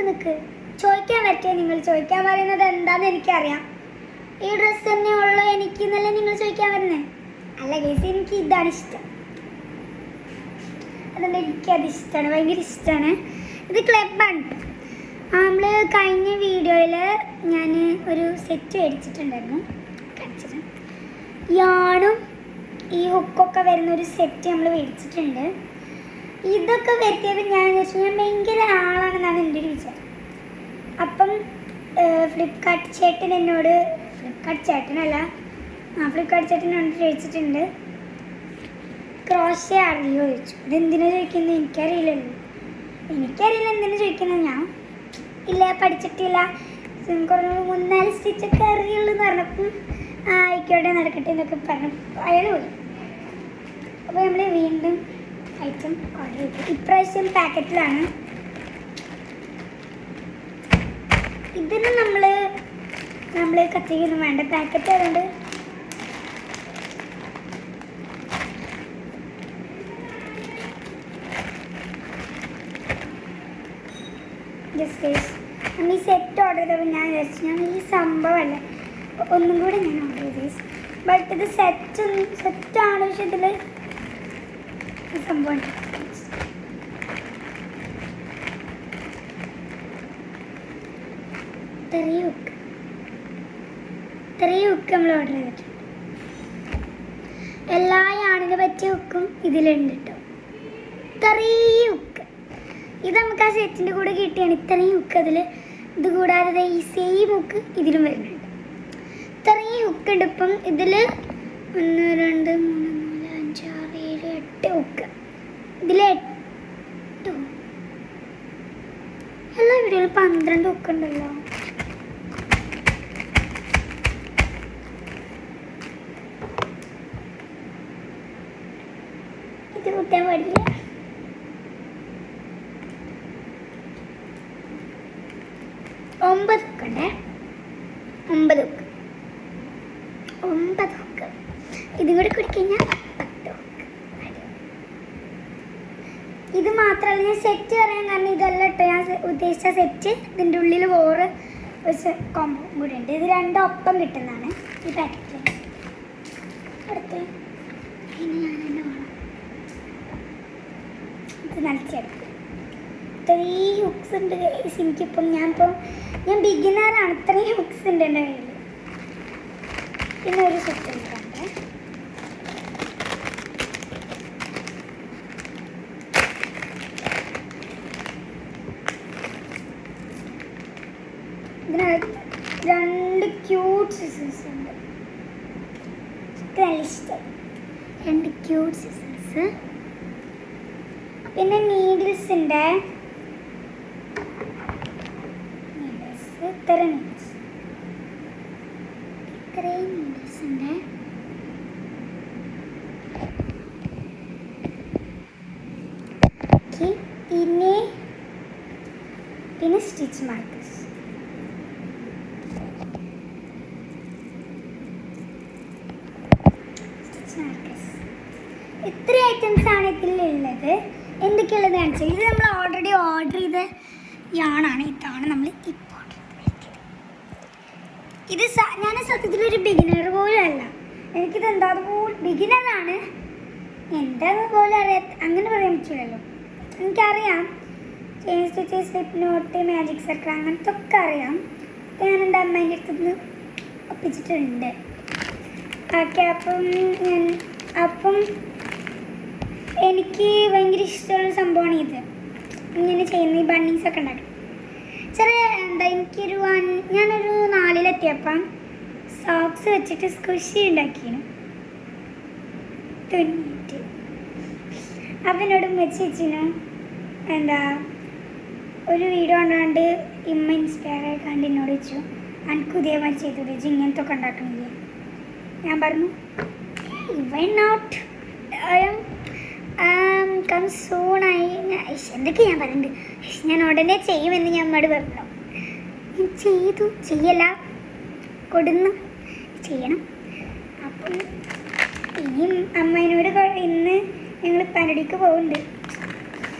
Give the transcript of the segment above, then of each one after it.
നിൽക്ക് ചോദിക്കാൻ പറ്റുമോ? നിങ്ങൾ ചോദിക്കാൻ പറയുന്നത് എന്താണെന്ന് എനിക്കറിയാം. ഈ ഡ്രസ്സ് തന്നെ ഉള്ളൂ എനിക്ക് എന്നല്ലേ നിങ്ങൾ ചോദിക്കാൻ വരുന്നത്? അല്ല ഗൈസ്, എനിക്ക് ഇതാണ് ഇഷ്ടം. അതുകൊണ്ട് എനിക്കത് ഇഷ്ടമാണ്, ഭയങ്കര ഇഷ്ടമാണ്. ഇത് ക്ലബാണ്. നമ്മൾ കഴിഞ്ഞ വീഡിയോയിൽ ഞാൻ ഒരു സെറ്റ് മേടിച്ചിട്ടുണ്ടായിരുന്നു, കാണിച്ചിട്ട്. യാണും ഈ ഹുക്കൊക്കെ വരുന്ന ഒരു സെറ്റ് നമ്മൾ മേടിച്ചിട്ടുണ്ട്. ഇതൊക്കെ വരുത്തിയപ്പോൾ ഞാൻ വെച്ചാൽ ഞാൻ ഭയങ്കര ആളാണെന്നാണ് എൻ്റെ ഒരു വിചാരം. അപ്പം ഫ്ലിപ്കാർട്ട് ചേട്ടൻ എന്നോട്, ഫ്ലിപ്കാർട്ട് ചേട്ടനോട് ചോദിച്ചിട്ടുണ്ട്, ക്രോഷ്യ അറിയോ ചോദിച്ചു. ഇതെന്തിനാ ചോദിക്കുന്നത്? എനിക്കറിയില്ലല്ലോ. എനിക്കറിയില്ല എന്തിനാ ചോദിക്കുന്നത്. ഞാൻ ഇല്ല, പഠിച്ചിട്ടില്ല, കുറഞ്ഞ 3-4 സ്റ്റിച്ചൊക്കെ അറിയുള്ളൂ എന്ന് പറഞ്ഞപ്പം ആയിക്കോട്ടെ നടക്കട്ടെ എന്നൊക്കെ പറഞ്ഞു അയാൾ പോയി. അപ്പോൾ നമ്മൾ വീണ്ടും ഐറ്റം ഓർഡർ ചെയ്തു. ഇപ്രാവശ്യം പാക്കറ്റിലാണ്. ഇതിന് നമ്മൾ കത്തിക്കൊന്നും വേണ്ട, പാക്കറ്റ് ആയതുകൊണ്ട്. നമ്മൾ ഈ സെറ്റ് ഓർഡർ ചെയ്തപ്പോൾ ഞാൻ വിചാരിച്ചു ഞാൻ ഈ സംഭവമല്ല ഒന്നും കൂടി ഞാൻ ഓർഡർ ചെയ്തു. ബട്ട് ഇത് സെറ്റാണ്, പക്ഷെ ഇതിൽ സംഭവം ഇത്രയും ഹുക്ക് നമ്മൾ ഓർഡർ ചെയ്തിട്ടുണ്ട്. എല്ലാ യാണിന് പറ്റിയ ഹുക്കും ഇതിലുണ്ട് കേട്ടോ. ഇത്രയും ഹുക്ക് ഇത് നമുക്ക് ആ സെറ്റിൻ്റെ കൂടെ കിട്ടിയാണ്. ഇത്രയും ഹുക്ക് അതിൽ. ഇത് കൂടാതെ ഈ സെയിം ഹുക്ക് ഇതിലും വരുന്നുണ്ട്. ഇത്രയും ഹുക്ക് ഉണ്ട്. ഇപ്പം ഇതിൽ 1 2 3 4 5 6 7 8 ഹുക്ക്. ഇതിൽ 8 എല്ലാ വീഡിയോയിലും 12 ഹുക്ക് ഉണ്ടല്ലോ. ഇത് കൂട്ടാൻ പാടില്ല. ഒമ്പത് ഹുക്ക്. ഇതും കൂടി കുടിക്കഴിഞ്ഞാൽ 10 ഹുക്ക്. ഇത് മാത്രമല്ല, ഞാൻ സെറ്റ് പറയാൻ കാരണം ഇതല്ല കേട്ടോ ഞാൻ ഉദ്ദേശിച്ച സെറ്റ്. ഇതിൻ്റെ ഉള്ളിൽ വേറെ ഒരു കോമ്പോ കൂടി ഉണ്ട്. ഇത് രണ്ടും ഒപ്പം കിട്ടുന്നതാണ് ഈ പാക്കറ്റിൽ. അടുത്ത് ഇനി ഞാൻ തന്നെ വേണം ഇത് നനച്ചെടുക്കും. ഇത്രയും ഹുക്സ് ഉണ്ട് എനിക്കിപ്പം. ഞാൻ ബിഗിനറാണ്. ഇത്രയും ഹുക്സ് ഉണ്ട് എൻ്റെ കയ്യിൽ. പിന്നെ ഒരു സെറ്റ് ഉണ്ട്. ഇതിനകത്ത് 2 ക്യൂട്ട് സിസേഴ്സ് ഉണ്ട്. നല്ല ഇഷ്ടമായി. 2 ക്യൂട്ട് സിസേഴ്സ്. പിന്നെ നീഡിൽസ് ഉണ്ട്. ഇത്രയും നീഡിൽസ് ഉണ്ട്. പിന്നെ സ്റ്റിച്ച് മാർക്കേഴ്സ്. ഇത്ര ഐറ്റംസ് ആണ് ഇതിലുള്ളത്. എന്തൊക്കെയുള്ളത് കാണിച്ചത്. ഇത് നമ്മൾ ഓൾറെഡി ഓർഡർ ചെയ്ത യാണാണ്. ഇതാണ് നമ്മൾ ഇപ്പോൾ ഇത്. ഞാൻ സത്യത്തിലൊരു ബിഗിനർ പോലും അല്ല. എനിക്കിത് എന്താ ബിഗിനറാണ്, എന്താന്ന് പോലും അറിയാത്ത, അങ്ങനെ പറയാൻ പറ്റില്ലല്ലോ. എനിക്കറിയാം chain stitch, slip knot, magic circle അങ്ങനത്തെ ഒക്കെ അറിയാം. ഞാൻ എൻ്റെ അമ്മേൻ്റെ അടുത്ത് നിന്ന് ഒപ്പിച്ചിട്ടുണ്ട്. ഓക്കെ, അപ്പം എനിക്ക് ഭയങ്കര ഇഷ്ടമുള്ള സംഭവമാണ് ഇത്. ഇങ്ങനെ ചെയ്യുന്ന ഈ ബണ്ണീസൊക്കെ ഉണ്ടാക്കും. ഞാനൊരു 4-ലെത്തിയപ്പം സോക്സ് വെച്ചിട്ട് സ്ക്വിഷി ഉണ്ടാക്കിയാണ് തുന്നിയിട്ട്. അപ്പം എന്നോട് വെച്ചിന് ഒരു വീഡിയോ കണ്ടാണ്ട് ഇമ്മ ഇൻസ്പയർ ആയിക്കാണ്ട് എന്നോട് വെച്ചു, എനിക്ക് ഇതേമാതിരി ചെയ്തു വെച്ചു, ഇങ്ങനത്തെ ഒക്കെ ഉണ്ടാക്കണില്ലേ. ഞാൻ പറഞ്ഞു ഇവൻ നോട്ട് കം സൂണായി. എന്തൊക്കെ ഞാൻ പറയുന്നുണ്ട്, ഞാൻ ഉടനെ ചെയ്യുമെന്ന് ഞാൻ അമ്മയോട് പറഞ്ഞു. ചെയ്യല്ല കൊടുന്ന് ചെയ്യണം. അപ്പം ഇനിയും അമ്മേനോട് ഇന്ന് ഞങ്ങൾ പരടിക്ക് പോകുന്നുണ്ട്,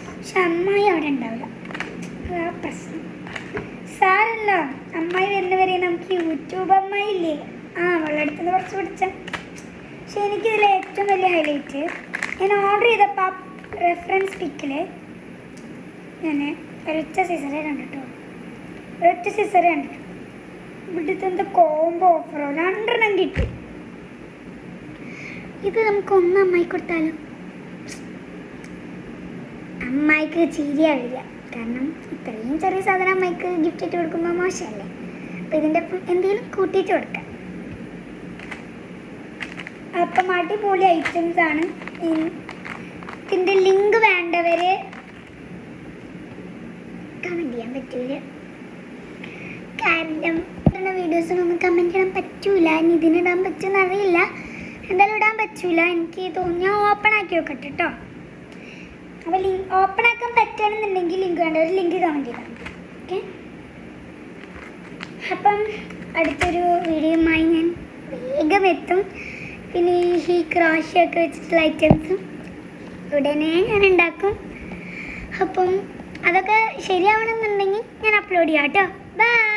പക്ഷെ അമ്മായി അവിടെ ഉണ്ടാവില്ല. ആ പ്രശ്നം. സാരല്ല, അമ്മായി വരുന്നവരെ നമുക്ക് യൂട്യൂബ് അമ്മായി ഇല്ലേ, അവളുടെ അടുത്ത് നിന്ന് കുറച്ച് പിടിച്ച. പക്ഷെ എനിക്കിതിൽ ഏറ്റവും വലിയ ഹൈലൈറ്റ്, ഞാൻ ഓർഡർ ചെയ്തപ്പോൾ റെഫറൻസ് പിക്കിൽ ഞാൻ ഒരൊറ്റ സീസറേ കണ്ടിട്ടോ, ഒരൊറ്റ സീസറേ കണ്ടിട്ടു. ഇവിടുത്തെ എന്താ കോംബോ ഓഫറോ 2 കിട്ടി. ഇത് നമുക്ക് ഒന്ന് അമ്മായി കൊടുത്താലോ? അമ്മായിക്ക് ചിരിയാ വരിക, കാരണം ഇത്രയും ചെറിയ സാധനം അമ്മായിക്ക് ഗിഫ്റ്റ് ആയിട്ട് കൊടുക്കുമ്പോൾ മോശമല്ലേ. അപ്പം ഇതിൻ്റെ എന്തെങ്കിലും കൂട്ടിയിട്ട് കൊടുക്കാം. അപ്പം അടിപൊളി ഐറ്റംസ് ആണ്. ഇതിൻ്റെ ലിങ്ക് വേണ്ടവർ കമൻറ്റ് ചെയ്യാൻ പറ്റൂല, കാരണം വീഡിയോസിനൊന്നും കമൻറ്റ് ചെയ്യാൻ പറ്റൂല. ഇനി ഇതിനിടാൻ പറ്റുമെന്ന് അറിയില്ല, എന്തായാലും ഇടാൻ പറ്റൂല. എനിക്ക് തോന്നി ഞാൻ ഓപ്പൺ ആക്കി നോക്കട്ടെ കേട്ടോ. അപ്പോൾ ഓപ്പൺ ആക്കാൻ പറ്റുകയാണെന്നുണ്ടെങ്കിൽ ലിങ്ക് വേണ്ട ഒരു ലിങ്ക് കമൻറ്റ് ചെയ്താൽ മതി. ഓക്കെ, അപ്പം അടുത്തൊരു വീഡിയോയുമായി ഞാൻ വേഗം എത്തും. പിന്നെ ഈ ക്രോഷയൊക്കെ വെച്ചിട്ടുള്ള ഐറ്റംസും ഉടനെ ഞാൻ ഉണ്ടാക്കും. അപ്പം അതൊക്കെ ശരിയാവണമെന്നുണ്ടെങ്കിൽ ഞാൻ അപ്ലോഡ് ചെയ്യാം കേട്ടോ. ബൈ.